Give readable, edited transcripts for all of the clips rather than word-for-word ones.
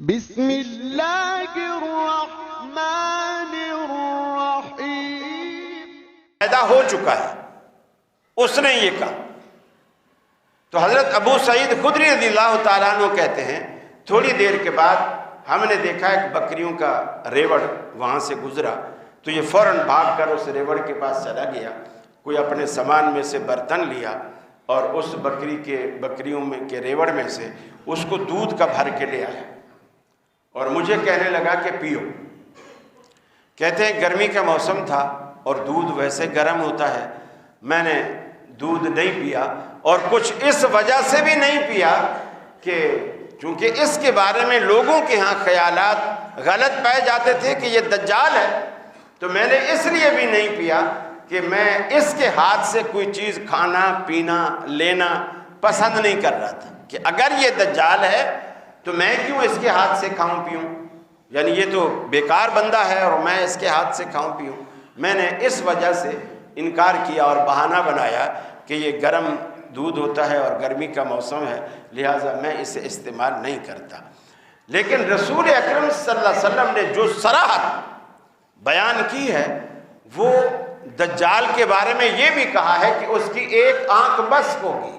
بسم اللہ الرحمن الرحیم۔ پیدا ہو چکا ہے، اس نے یہ کہا۔ تو حضرت ابو سعید خدری رضی اللہ تعالیٰ عنہ کہتے ہیں تھوڑی دیر کے بعد ہم نے دیکھا ایک بکریوں کا ریوڑ وہاں سے گزرا، تو یہ فوراً بھاگ کر اس ریوڑ کے پاس چلا گیا، کوئی اپنے سامان میں سے برتن لیا اور اس بکریوں میں کے ریوڑ میں سے اس کو دودھ کا بھر کے لے آیا اور مجھے کہنے لگا کہ پیو۔ کہتے ہیں گرمی کا موسم تھا اور دودھ ویسے گرم ہوتا ہے، میں نے دودھ نہیں پیا، اور کچھ اس وجہ سے بھی نہیں پیا کہ چونکہ اس کے بارے میں لوگوں کے ہاں خیالات غلط پائے جاتے تھے کہ یہ دجال ہے، تو میں نے اس لیے بھی نہیں پیا کہ میں اس کے ہاتھ سے کوئی چیز کھانا پینا لینا پسند نہیں کر رہا تھا کہ اگر یہ دجال ہے تو میں کیوں اس کے ہاتھ سے کھاؤں پیوں، یعنی یہ تو بیکار بندہ ہے اور میں اس کے ہاتھ سے کھاؤں پیوں۔ میں نے اس وجہ سے انکار کیا اور بہانہ بنایا کہ یہ گرم دودھ ہوتا ہے اور گرمی کا موسم ہے، لہٰذا میں اسے استعمال نہیں کرتا۔ لیکن رسول اکرم صلی اللہ علیہ وسلم نے جو صراحت بیان کی ہے وہ دجال کے بارے میں یہ بھی کہا ہے کہ اس کی ایک آنکھ بس ہوگی،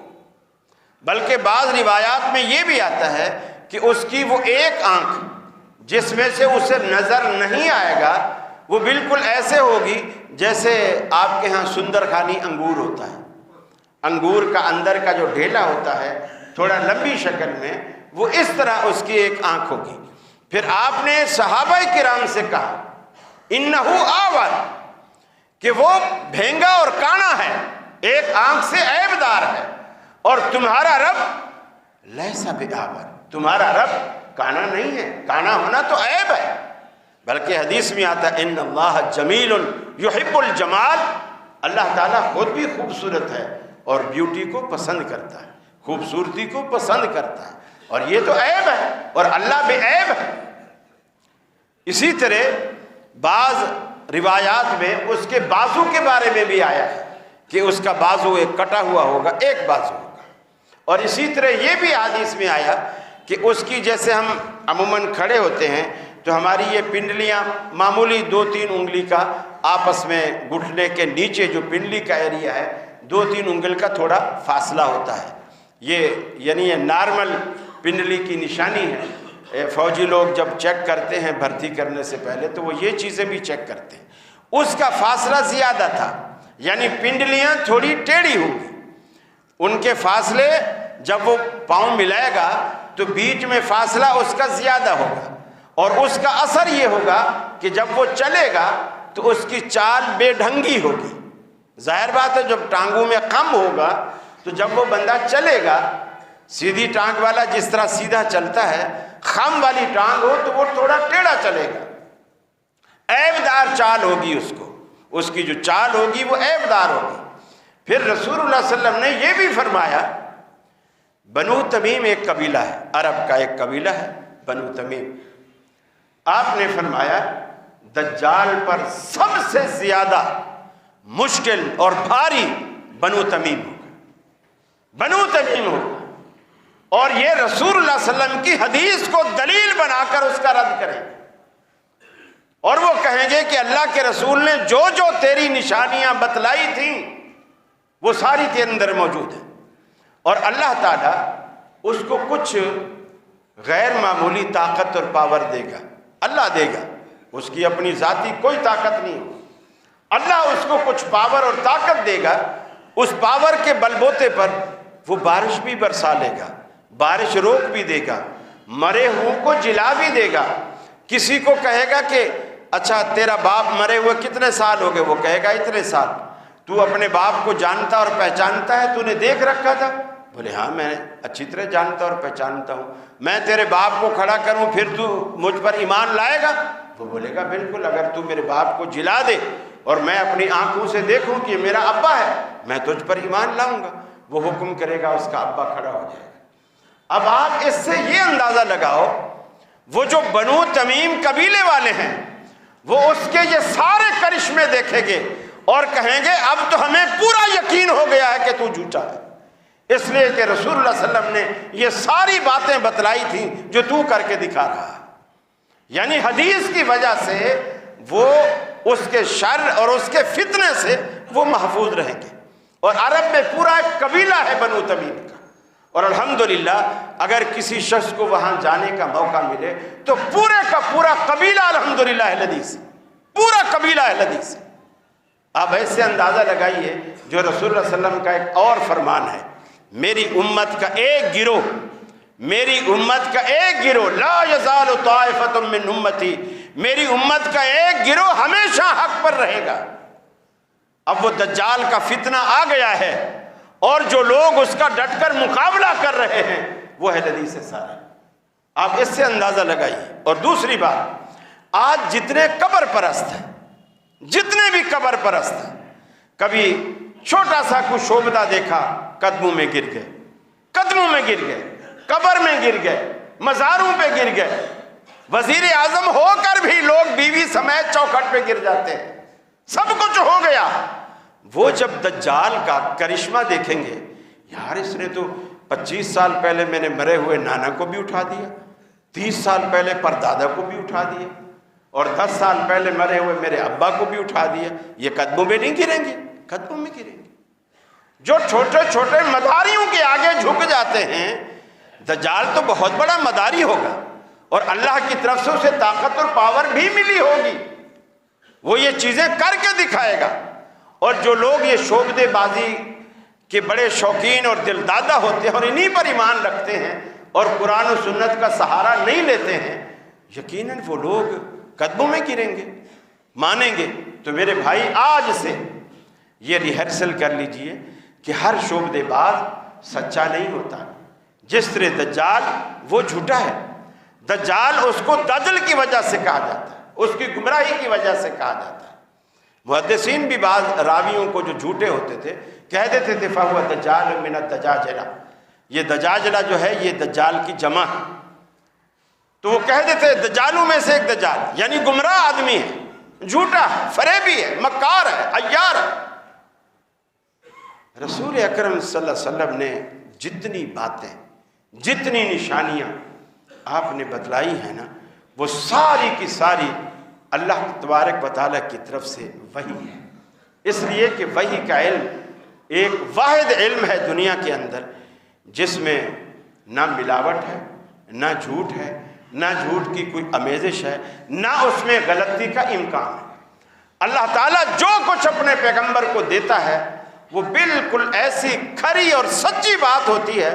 بلکہ بعض روایات میں یہ بھی آتا ہے کہ اس کی وہ ایک آنکھ جس میں سے اسے نظر نہیں آئے گا وہ بالکل ایسے ہوگی جیسے آپ کے ہاں سندر خانی انگور ہوتا ہے، انگور کا اندر کا جو ڈھیلا ہوتا ہے تھوڑا لمبی شکل میں، وہ اس طرح اس کی ایک آنکھ ہوگی۔ پھر آپ نے صحابہ کرام سے کہا انہو آور، کہ وہ بھینگا اور کانا ہے، ایک آنکھ سے عیب دار ہے، اور تمہارا رب لیسا بآور، تمہارا رب کانا نہیں ہے، کانا ہونا تو عیب ہے، بلکہ حدیث میں آتا ہے ان اللہ جمیل یحب الجمال، اللہ تعالیٰ خود بھی خوبصورت ہے اور بیوٹی کو پسند کرتا ہے، خوبصورتی کو پسند کرتا ہے، اور یہ تو عیب ہے اور اللہ بھی عیب ہے۔ اسی طرح بعض روایات میں اس کے بازو کے بارے میں بھی آیا ہے کہ اس کا بازو ایک کٹا ہوا ہوگا، ایک بازو ہوگا، اور اسی طرح یہ بھی حدیث میں آیا کہ اس کی جیسے ہم عموماً کھڑے ہوتے ہیں تو ہماری یہ پنڈلیاں معمولی 2-3 انگلی کا آپس میں گھٹنے کے نیچے جو پنڈلی کا ایریا ہے 2-3 انگل کا تھوڑا فاصلہ ہوتا ہے، یہ یعنی یہ نارمل پنڈلی کی نشانی ہے۔ فوجی لوگ جب چیک کرتے ہیں بھرتی کرنے سے پہلے تو وہ یہ چیزیں بھی چیک کرتے ہیں، اس کا فاصلہ زیادہ تھا، یعنی پنڈلیاں تھوڑی ٹیڑھی ہوں گی، ان کے فاصلے جب وہ پاؤں ملائے گا تو بیچ میں فاصلہ اس کا زیادہ ہوگا، اور اس کا اثر یہ ہوگا کہ جب وہ چلے گا تو اس کی چال بے ڈھنگی ہوگی۔ ظاہر بات ہے جب ٹانگوں میں خم ہوگا تو جب وہ بندہ چلے گا، سیدھی ٹانگ والا جس طرح سیدھا چلتا ہے، خم والی ٹانگ ہو تو وہ تھوڑا ٹیڑھا چلے گا، عیب دار چال ہوگی، اس کی جو چال ہوگی وہ عیب دار ہوگی۔ پھر رسول اللہ صلی اللہ علیہ وسلم نے یہ بھی فرمایا بنو تمیم ایک قبیلہ ہے، عرب کا ایک قبیلہ ہے بنو تمیم، آپ نے فرمایا دجال پر سب سے زیادہ مشکل اور بھاری بنو تمیم ہوگا، بنو تمیم ہوگا، اور یہ رسول اللہ صلی اللہ علیہ وسلم کی حدیث کو دلیل بنا کر اس کا رد کریں گے، اور وہ کہیں گے کہ اللہ کے رسول نے جو جو تیری نشانیاں بتلائی تھیں وہ ساری تیرے اندر موجود ہیں، اور اللہ تعالیٰ اس کو کچھ غیر معمولی طاقت اور پاور دے گا، اللہ دے گا، اس کی اپنی ذاتی کوئی طاقت نہیں ہو، اللہ اس کو کچھ پاور اور طاقت دے گا، اس پاور کے بلبوتے پر وہ بارش بھی برسا لے گا، بارش روک بھی دے گا، مرے ہوں کو جلا بھی دے گا۔ کسی کو کہے گا کہ اچھا تیرا باپ مرے ہوئے کتنے سال ہو گئے، وہ کہے گا اتنے سال، تو اپنے باپ کو جانتا اور پہچانتا ہے، تو نے دیکھ رکھا تھا، بولے ہاں میں اچھی طرح جانتا اور پہچانتا ہوں، میں تیرے باپ کو کھڑا کروں پھر تو مجھ پر ایمان لائے گا، وہ بولے گا بالکل، اگر تو میرے باپ کو جلا دے اور میں اپنی آنکھوں سے دیکھوں کہ میرا ابا ہے میں تجھ پر ایمان لاؤں گا، وہ حکم کرے گا، اس کا ابا کھڑا ہو جائے گا۔ اب آپ اس سے یہ اندازہ لگاؤ وہ جو بنو تمیم قبیلے والے ہیں وہ اس کے یہ سارے کرشمے دیکھیں گے اور کہیں گے اب تو ہمیں پورا یقین ہو گیا ہے کہ تو جھوٹا ہے، اس لیے کہ رسول اللہ صلی اللہ علیہ وسلم نے یہ ساری باتیں بتلائی تھیں جو تو کر کے دکھا رہا ہے. یعنی حدیث کی وجہ سے وہ اس کے شر اور اس کے فتنے سے وہ محفوظ رہیں گے. اور عرب میں پورا ایک قبیلہ ہے بنو تمیم کا، اور الحمدللہ اگر کسی شخص کو وہاں جانے کا موقع ملے تو پورے کا پورا قبیلہ الحمدللہ اہل حدیث، پورا قبیلہ اہل حدیث. آپ ایسے اندازہ لگائیے جو رسول اللہ صلی اللہ علیہ وسلم کا ایک اور فرمان ہے، میری امت کا ایک گروہ، میری امت کا ایک گروہ، لا یزال طائفۃ من امتی، میری امت کا ایک گروہ ہمیشہ حق پر رہے گا. اب وہ دجال کا فتنہ آ گیا ہے اور جو لوگ اس کا ڈٹ کر مقابلہ کر رہے ہیں وہ اہل حدیث سے سارے. آپ اس سے اندازہ لگائیے. اور دوسری بات، آج جتنے قبر پرست ہیں، جتنے بھی قبر پرست ہیں، کبھی چھوٹا سا کوئی شعبدہ دیکھا قدموں میں گر گئے، قدموں میں گر گئے، قبر میں گر گئے، مزاروں پہ گر گئے. وزیر اعظم ہو کر بھی لوگ بیوی سمیت چوکھٹ پہ گر جاتے ہیں، سب کچھ ہو گیا. وہ جب دجال کا کرشمہ دیکھیں گے، یار اس نے تو 25 سال پہلے میں نے مرے ہوئے نانا کو بھی اٹھا دیا، 30 سال پہلے پردادا کو بھی اٹھا دیا، اور 10 سال پہلے مرے ہوئے میرے ابا کو بھی اٹھا دیا. یہ قدموں میں نہیں گریں گے؟ قدموں میں گریں گے. جو چھوٹے چھوٹے مداریوں کے آگے جھک جاتے ہیں، دجال تو بہت بڑا مداری ہوگا اور اللہ کی طرف سے اسے طاقت اور پاور بھی ملی ہوگی، وہ یہ چیزیں کر کے دکھائے گا. اور جو لوگ یہ شعبدے بازی کے بڑے شوقین اور دل دادا ہوتے ہیں اور انہی پر ایمان رکھتے ہیں اور قرآن و سنت کا سہارا نہیں لیتے ہیں، یقیناً وہ لوگ قدموں میں گریں گے، مانیں گے. تو میرے بھائی آج سے یہ ریہرسل کر لیجئے کہ ہر شعبدے باز سچا نہیں ہوتا. جس طرح دجال وہ جھوٹا ہے، دجال اس کو دجل کی وجہ سے کہا جاتا ہے، اس کی گمراہی کی وجہ سے کہا جاتا ہے. محدثین بھی بعض راویوں کو جو جھوٹے ہوتے تھے کہہ دیتے تھے فَهُوَ دَجَّالٌ مِنَ الدَّجَاجِلَةِ، یہ دجاجلہ جو ہے یہ دجال کی جمع ہے. تو وہ کہہ دیتے دجالوں میں سے ایک دجال، یعنی گمراہ آدمی ہے، جھوٹا ہے، فریبی ہے، مکار ہے، عیار ہے. رسول اکرم صلی اللہ علیہ وسلم نے جتنی باتیں، جتنی نشانیاں آپ نے بتلائی ہیں نا، وہ ساری کی ساری اللہ تبارک و تعالیٰ کی طرف سے وحی ہے. اس لیے کہ وحی کا علم ایک واحد علم ہے دنیا کے اندر جس میں نہ ملاوٹ ہے، نہ جھوٹ ہے، نہ جھوٹ کی کوئی آمیزش ہے، نہ اس میں غلطی کا امکان ہے. اللہ تعالیٰ جو کچھ اپنے پیغمبر کو دیتا ہے وہ بالکل ایسی کھری اور سچی بات ہوتی ہے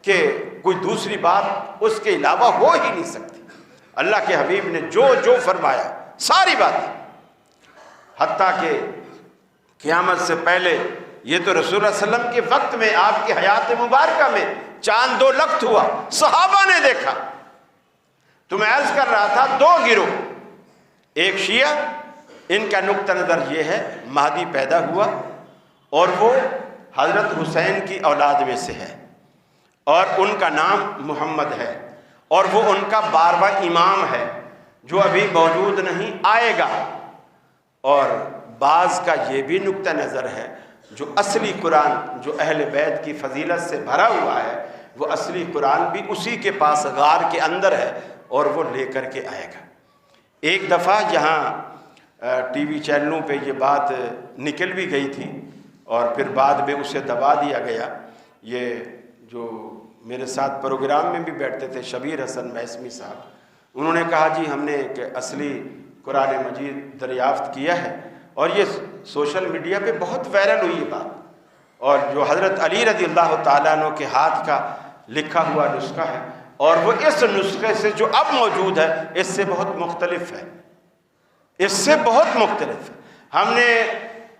کہ کوئی دوسری بات اس کے علاوہ ہو ہی نہیں سکتی. اللہ کے حبیب نے جو جو فرمایا ساری باتیں، حتیٰ کہ قیامت سے پہلے یہ تو رسول اللہ صلی اللہ علیہ وسلم کے وقت میں آپ کی حیات مبارکہ میں چاند 2 لخت ہوا، صحابہ نے دیکھا. تو میں عرض کر رہا تھا 2 گروہ، ایک شیعہ، ان کا نقطہ نظر یہ ہے مہدی پیدا ہوا اور وہ حضرت حسین کی اولاد میں سے ہے اور ان کا نام محمد ہے اور وہ ان کا 12واں امام ہے جو ابھی موجود نہیں، آئے گا. اور بعض کا یہ بھی نقطہ نظر ہے جو اصلی قرآن جو اہل بیت کی فضیلت سے بھرا ہوا ہے، وہ اصلی قرآن بھی اسی کے پاس غار کے اندر ہے اور وہ لے کر کے آئے گا. ایک دفعہ جہاں ٹی وی چینلوں پہ یہ بات نکل بھی گئی تھی اور پھر بعد میں اسے دبا دیا گیا. یہ جو میرے ساتھ پروگرام میں بھی بیٹھتے تھے شبیر حسن میسمی صاحب، انہوں نے کہا جی ہم نے ایک اصلی قرآن مجید دریافت کیا ہے اور یہ سوشل میڈیا پہ بہت وائرل ہوئی یہ بات، اور جو حضرت علی رضی اللہ تعالیٰ عنہ کے ہاتھ کا لکھا ہوا نسخہ ہے اور وہ اس نسخے سے جو اب موجود ہے اس سے بہت مختلف ہے، اس سے بہت مختلف ہے. ہم نے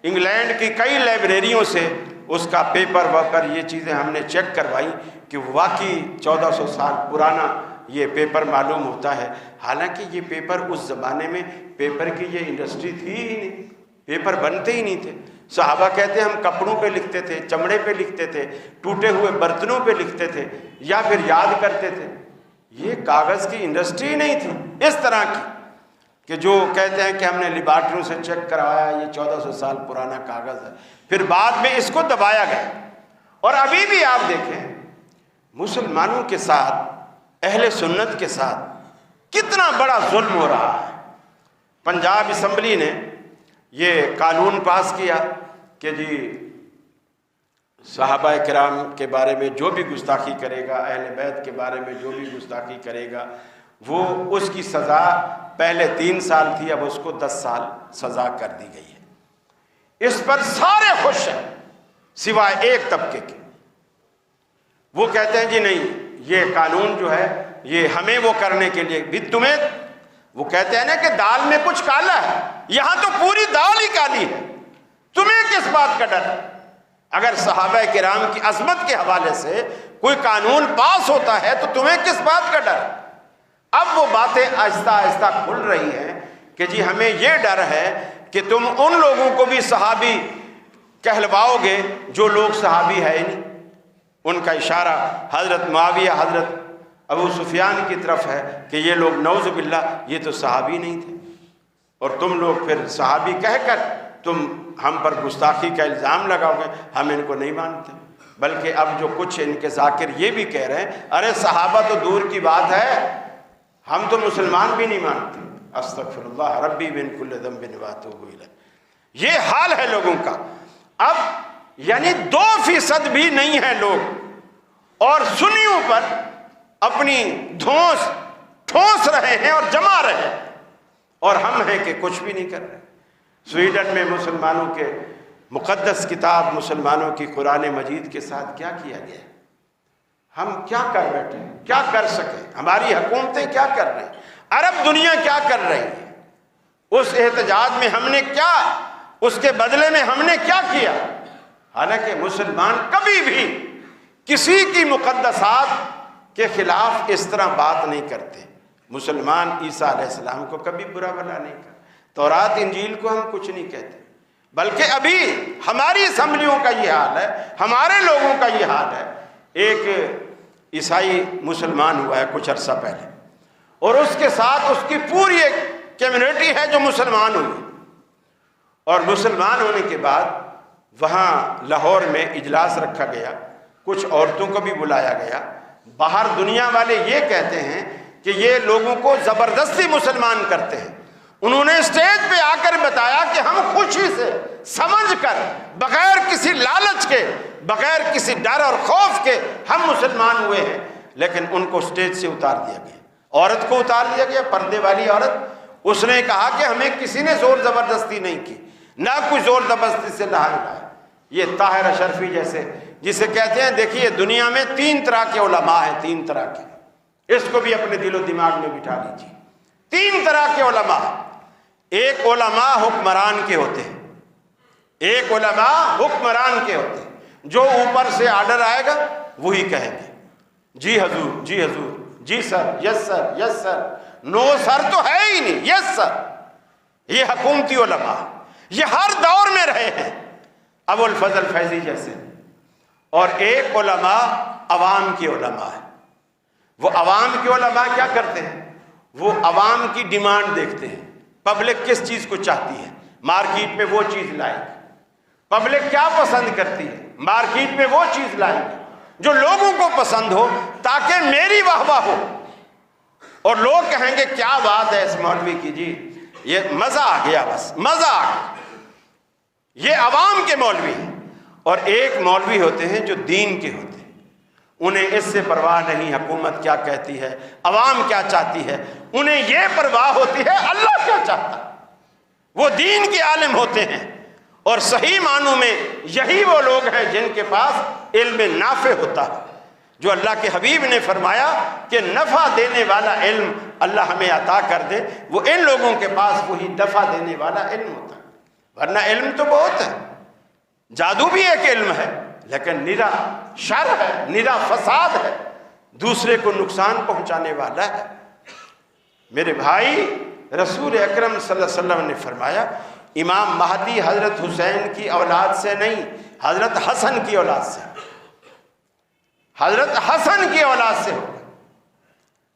انگلینڈ کی کئی لائبریریوں سے اس کا پیپر وغیرہ یہ چیزیں ہم نے چیک کروائی کہ واقعی 1400 سال پرانا یہ پیپر معلوم ہوتا ہے. حالانکہ یہ پیپر اس زمانے میں پیپر کی یہ انڈسٹری تھی ہی نہیں، پیپر بنتے ہی نہیں تھے. صحابہ کہتے ہیں ہم کپڑوں پہ لکھتے تھے، چمڑے پہ لکھتے تھے، ٹوٹے ہوئے برتنوں پہ لکھتے تھے یا پھر یاد کرتے تھے. یہ کاغذ کی انڈسٹری نہیں تھی اس طرح کی کہ جو کہتے ہیں کہ ہم نے لیبارٹریوں سے چیک کروایا یہ 1400 سال پرانا کاغذ ہے. پھر بعد میں اس کو دبایا گیا اور ابھی بھی آپ دیکھیں مسلمانوں کے ساتھ، اہل سنت کے ساتھ کتنا بڑا ظلم ہو رہا ہے۔ پنجاب اسمبلی نے یہ قانون پاس کیا کہ جی صحابہ کرام کے بارے میں جو بھی گستاخی کرے گا، اہل بیت کے بارے میں جو بھی گستاخی کرے گا، وہ اس کی سزا پہلے 3 سال تھی، اب اس کو 10 سال سزا کر دی گئی ہے۔ اس پر سارے خوش ہیں سوائے ایک طبقے کے، وہ کہتے ہیں جی نہیں، یہ قانون جو ہے یہ ہمیں وہ کرنے کے لیے بھی تمہیں، وہ کہتے ہیں نا کہ دال میں کچھ کالا ہے، یہاں تو پوری دال ہی کالی ہے، تمہیں کس بات کا ڈر ہے؟ اگر صحابہ کرام کی عظمت کے حوالے سے کوئی قانون پاس ہوتا ہے تو تمہیں کس بات کا ڈر؟ اب وہ باتیں آہستہ آہستہ کھل رہی ہیں کہ جی ہمیں یہ ڈر ہے کہ تم ان لوگوں کو بھی صحابی کہلواؤ گے جو لوگ صحابی ہے ہی نہیں۔ ان کا اشارہ حضرت معاویہ، حضرت ابو سفیان کی طرف ہے کہ یہ لوگ نعوذ باللہ یہ تو صحابی نہیں تھے، اور تم لوگ پھر صحابی کہہ کر تم ہم پر گستاخی کا الزام لگاؤ گے، ہم ان کو نہیں مانتے۔ بلکہ اب جو کچھ ان کے ذاکر یہ بھی کہہ رہے ہیں ارے صحابہ تو دور کی بات ہے، ہم تو مسلمان بھی نہیں مانتے۔ استغفر اللہ ربی من کل ذنب واتوب الیہ۔ یہ حال ہے لوگوں کا۔ اب یعنی 2% بھی نہیں ہے لوگ، اور سنیوں پر اپنی ٹھونس رہے ہیں اور جما رہے ہیں، اور ہم ہیں کہ کچھ بھی نہیں کر رہے۔ سویڈن میں مسلمانوں کے مقدس کتاب، مسلمانوں کی قرآن مجید کے ساتھ کیا کیا گیا ہے؟ ہم کیا کر بیٹھے ہیں؟ کیا کر سکیں؟ ہماری حکومتیں کیا کر رہی ہیں؟ عرب دنیا کیا کر رہی ہے؟ اس احتجاج میں ہم نے کیا، اس کے بدلے میں ہم نے کیا کیا؟ حالانکہ مسلمان کبھی بھی کسی کی مقدسات کے خلاف اس طرح بات نہیں کرتے۔ مسلمان عیسیٰ علیہ السلام کو کبھی برا بھلا نہیں کہا، تورات انجیل کو ہم کچھ نہیں کہتے، بلکہ ابھی ہماری اسمبلیوں کا یہ حال ہے، ہمارے لوگوں کا یہ حال ہے۔ ایک عیسائی مسلمان ہوا ہے کچھ عرصہ پہلے، اور اس کے ساتھ اس کی پوری ایک کمیونٹی ہے جو مسلمان ہوئی، اور مسلمان ہونے کے بعد وہاں لاہور میں اجلاس رکھا گیا، کچھ عورتوں کو بھی بلایا گیا۔ باہر دنیا والے یہ کہتے ہیں کہ یہ لوگوں کو زبردستی مسلمان کرتے ہیں۔ انہوں نے اسٹیج پہ آ کر بتایا کہ ہم خوشی سے سمجھ کر، بغیر کسی لالچ کے، بغیر کسی ڈر اور خوف کے ہم مسلمان ہوئے ہیں، لیکن ان کو اسٹیج سے اتار دیا گیا۔ عورت کو اتار دیا گیا، پردے والی عورت، اس نے کہا کہ ہمیں کسی نے زور زبردستی نہیں کی، نہ کوئی زور زبردستی سے لایا۔ یہ طاہر اشرفی جیسے، جسے کہتے ہیں، دیکھیے دنیا میں 3 طرح کے علماء ہیں، 3 طرح کے، اس کو بھی اپنے دل و دماغ میں بٹھا لیجیے۔ 3 طرح کے علماء، ایک علماء حکمران کے ہوتے ہیں، ایک علماء حکمران کے ہوتے ہیں، جو اوپر سے آرڈر آئے گا وہی کہیں گے، جی حضور، جی حضور، جی سر، یس سر، یس سر، نو سر تو ہے ہی نہیں، یس سر۔ یہ حکومتی علماء، یہ ہر دور میں رہے ہیں، ابو الفضل فیضی جیسے۔ اور ایک علماء عوام کے علماء ہیں۔ وہ عوام کے علماء کیا کرتے ہیں؟ وہ عوام کی ڈیمانڈ دیکھتے ہیں، پبلک کس چیز کو چاہتی ہے، مارکیٹ میں وہ چیز لائیں گے۔ پبلک کیا پسند کرتی ہے، مارکیٹ میں وہ چیز لائیں گے جو لوگوں کو پسند ہو، تاکہ میری واہ واہ ہو، اور لوگ کہیں گے کیا بات ہے اس مولوی کی، جی یہ مزہ آ گیا، بس مزہ آ گیا۔ یہ عوام کے مولوی ہیں۔ اور ایک مولوی ہوتے ہیں جو دین کے ہوتے ہیں، انہیں اس سے پرواہ نہیں حکومت کیا کہتی ہے، عوام کیا چاہتی ہے، انہیں یہ پرواہ ہوتی ہے اللہ کیا چاہتا ہے۔ وہ دین کے عالم ہوتے ہیں، اور صحیح معنوں میں یہی وہ لوگ ہیں جن کے پاس علم نافع ہوتا ہے، جو اللہ کے حبیب نے فرمایا کہ نفع دینے والا علم اللہ ہمیں عطا کر دے، وہ ان لوگوں کے پاس وہی نفع دینے والا علم ہوتا ہے۔ ورنہ علم تو بہت ہے، جادو بھی ایک علم ہے، لیکن نرا شر ہے، نرا فساد ہے، دوسرے کو نقصان پہنچانے والا ہے۔ میرے بھائی، رسول اکرم صلی اللہ علیہ وسلم نے فرمایا امام مہدی حضرت حسین کی اولاد سے نہیں، حضرت حسن کی اولاد سے، حضرت حسن کی اولاد سے ہوگا،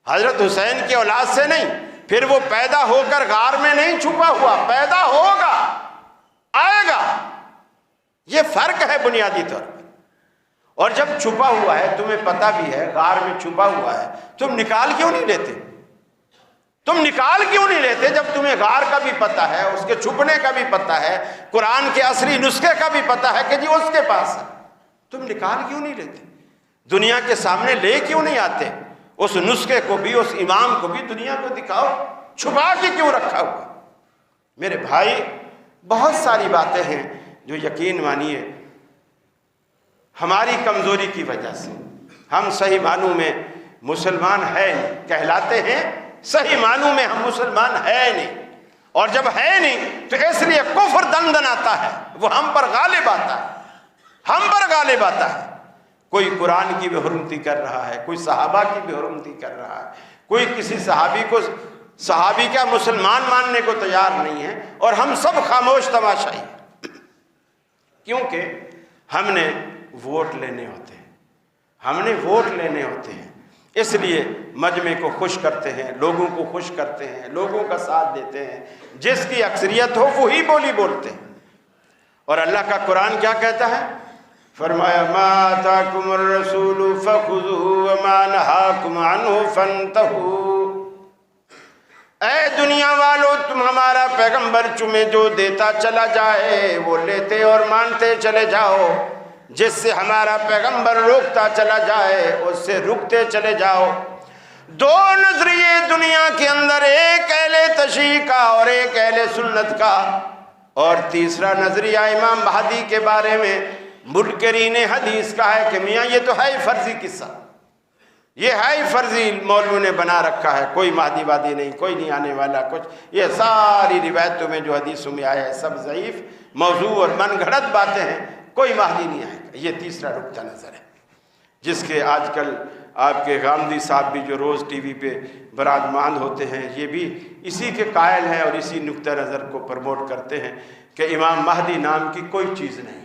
حضرت حسین کی اولاد سے نہیں۔ پھر وہ پیدا ہو کر غار میں نہیں چھپا ہوا، پیدا ہوگا، آئے گا۔ یہ فرق ہے بنیادی طور پر۔ اور جب چھپا ہوا ہے، تمہیں پتہ بھی ہے غار میں چھپا ہوا ہے، تم نکال کیوں نہیں لیتے؟ تم نکال کیوں نہیں لیتے جب تمہیں غار کا بھی پتہ ہے، اس کے چھپنے کا بھی پتہ ہے، قرآن کے اصلی نسخے کا بھی پتہ ہے کہ جی اس کے پاس ہے، تم نکال کیوں نہیں لیتے؟ دنیا کے سامنے لے کیوں نہیں آتے؟ اس نسخے کو بھی، اس امام کو بھی دنیا کو دکھاؤ، چھپا کے کیوں رکھا ہوا؟ میرے بھائی، بہت ساری باتیں ہیں جو یقین مانیے ہماری کمزوری کی وجہ سے ہم صحیح معنوں میں مسلمان ہے نہیں، کہلاتے ہیں صحیح معنوں میں ہم مسلمان ہے نہیں، اور جب ہے نہیں تو اس لیے کفر دندن آتا ہے، وہ ہم پر غالب آتا ہے، ہم پر غالب آتا ہے۔ کوئی قرآن کی بے حرمتی کر رہا ہے، کوئی صحابہ کی بے حرمتی کر رہا ہے، کوئی کسی صحابی کو صحابی کا مسلمان ماننے کو تیار نہیں ہے، اور ہم سب خاموش تماشائی ہیں، کیونکہ ہم نے ووٹ لینے ہوتے ہیں، ہم نے ووٹ لینے ہوتے ہیں، اس لیے مجمع کو خوش کرتے ہیں، لوگوں کو خوش کرتے ہیں، لوگوں کا ساتھ دیتے ہیں، جس کی اکثریت ہو وہی بولی بولتے ہیں۔ اور اللہ کا قرآن کیا کہتا ہے؟ فرمایا ما آتاکم الرسول فخذوہ وما نہاکم عنہ فانتہوا۔ اے دنیا والو، تم ہمارا پیغمبر تمہیں جو دیتا چلا جائے وہ لیتے اور مانتے چلے جاؤ، جس سے ہمارا پیغمبر روکتا چلا جائے اس سے رکتے چلے جاؤ۔ دو نظریے دنیا کے اندر، ایک اہل تشیع کا اور ایک اہل سنت کا، اور تیسرا نظریہ امام مہدی کے بارے میں منکرین حدیث کا ہے کہ میاں یہ تو ہے ہی فرضی قصہ، یہ ہے ہی فرضی، مولوی نے بنا رکھا ہے، کوئی مہدی وادی نہیں، کوئی نہیں آنے والا کچھ، یہ ساری روایتوں میں جو حدیثوں میں آیا ہے سب ضعیف موضوع اور من گھڑت باتیں ہیں، کوئی مہدی نہیں آئے گا۔ یہ تیسرا نقطہ نظر ہے، جس کے آج کل آپ کے غامدی صاحب بھی جو روز ٹی وی پہ برآمدمان ہوتے ہیں، یہ بھی اسی کے قائل ہیں اور اسی نقطہ نظر کو پروموٹ کرتے ہیں کہ امام مہدی نام کی کوئی چیز نہیں،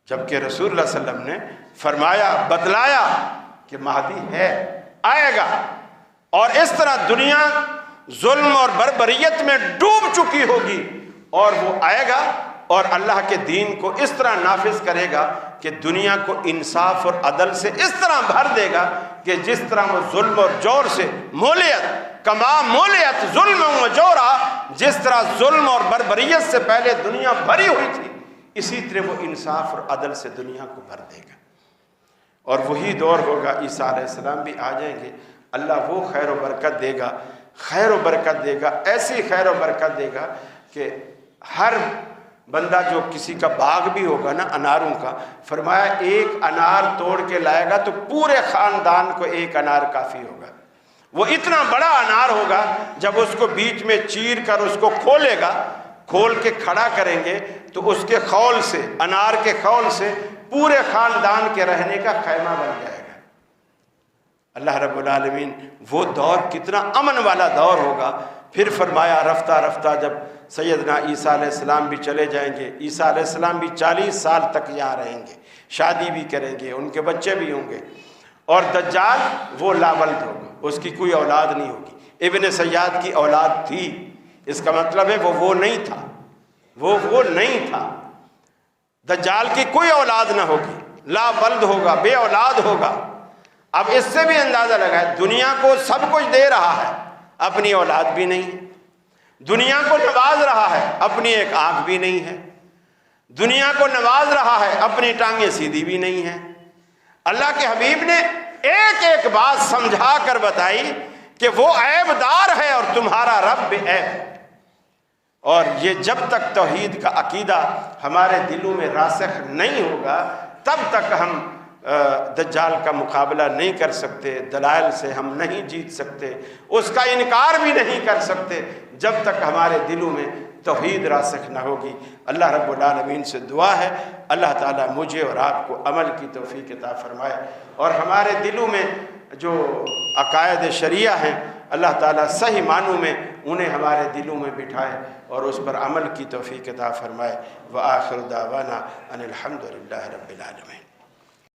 جبکہ رسول اللہ صلی اللہ علیہ وسلم نے فرمایا، بتلایا کہ مہدی ہے، آئے گا، اور اس طرح دنیا ظلم اور بربریت میں ڈوب چکی ہوگی، اور وہ آئے گا اور اللہ کے دین کو اس طرح نافذ کرے گا کہ دنیا کو انصاف اور عدل سے اس طرح بھر دے گا کہ جس طرح وہ ظلم اور جور سے مولیت کما مولیت ظلم و جورا، جس طرح ظلم اور بربریت سے پہلے دنیا بھری ہوئی تھی، اسی طرح وہ انصاف اور عدل سے دنیا کو بھر دے گا، اور وہی دور ہوگا، عیسیٰ علیہ السلام بھی آ جائیں گے، اللہ وہ خیر و برکت دے گا، خیر و برکت دے گا، ایسی خیر و برکت دے گا کہ ہر بندہ جو کسی کا باغ بھی ہوگا نا اناروں کا، فرمایا ایک انار توڑ کے لائے گا تو پورے خاندان کو ایک انار کافی ہوگا، وہ اتنا بڑا انار ہوگا، جب اس کو بیچ میں چیر کر اس کو کھولے گا، کھول کے کھڑا کریں گے تو اس کے خول سے، انار کے خول سے پورے خاندان کے رہنے کا خیمہ بن جائے گا۔ اللہ رب العالمین وہ دور کتنا امن والا دور ہوگا۔ پھر فرمایا رفتہ رفتہ جب سیدنا عیسیٰ علیہ السلام بھی چلے جائیں گے، عیسیٰ علیہ السلام بھی 40 سال تک یہاں رہیں گے، شادی بھی کریں گے، ان کے بچے بھی ہوں گے، اور دجال وہ لاولد ہوگا، اس کی کوئی اولاد نہیں ہوگی۔ ابن سیاد کی اولاد تھی، اس کا مطلب ہے وہ نہیں تھا، وہ نہیں تھا، دجال کی کوئی اولاد نہ ہوگی، لا ولد ہوگا، بے اولاد ہوگا۔ اب اس سے بھی اندازہ لگائے، دنیا کو سب کچھ دے رہا ہے، اپنی اولاد بھی نہیں ہے، دنیا کو نواز رہا ہے، اپنی ایک آنکھ بھی نہیں ہے، دنیا کو نواز رہا ہے، اپنی ٹانگیں سیدھی بھی نہیں ہے۔ اللہ کے حبیب نے ایک ایک بات سمجھا کر بتائی کہ وہ عیب دار ہے اور تمہارا رب بے عیب۔ اور یہ جب تک توحید کا عقیدہ ہمارے دلوں میں راسخ نہیں ہوگا، تب تک ہم دجال کا مقابلہ نہیں کر سکتے، دلائل سے ہم نہیں جیت سکتے، اس کا انکار بھی نہیں کر سکتے، جب تک ہمارے دلوں میں توحید راسخ نہ ہوگی۔ اللہ رب العالمین سے دعا ہے اللہ تعالیٰ مجھے اور آپ کو عمل کی توفیق عطا فرمائے، اور ہمارے دلوں میں جو عقائد شریعہ ہیں اللہ تعالیٰ صحیح معنوں میں انہیں ہمارے دلوں میں بٹھائے اور اس پر عمل کی توفیق عطا فرمائے۔ وآخر دعوانا ان الحمد للہ رب العالمین۔